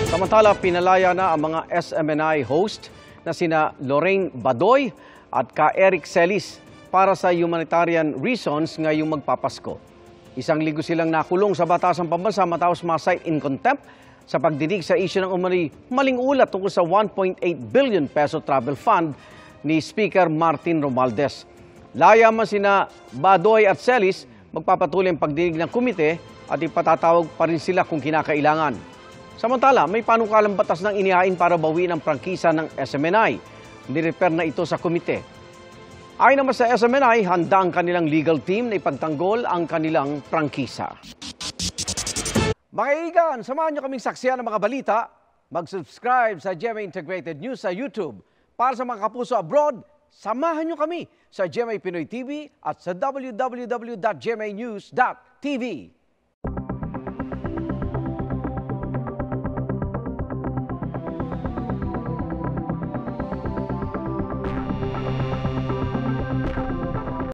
Samantala, pinalaya na ang mga SMNI host na sina Lorraine Badoy at ka Eric Celis para sa humanitarian reasons ngayong magpapasko. Isang linggo silang nakulong sa batasang pambansa matapos ma-cite in contempt sa pagdinig sa issue ng maling ulat tungkol sa 1.8 billion peso travel fund ni Speaker Martin Romualdez. Laya man sina Badoy at Celis, magpapatuloy ang pagdinig ng komite at ipatatawag pa rin sila kung kinakailangan. Samantala, may panukalang batas ng inihain para bawiin ang prangkisa ng SMNI. Nirefer na ito sa komite. Ayon naman sa SMNI, handa ang kanilang legal team na ipagtanggol ang kanilang prangkisa. Mga kaibigan, samahan niyo kaming saksiyan ng mga balita. Mag-subscribe sa GMA Integrated News sa YouTube. Para sa mga kapuso abroad, samahan niyo kami sa GMA Pinoy TV at sa www.gmanews.tv.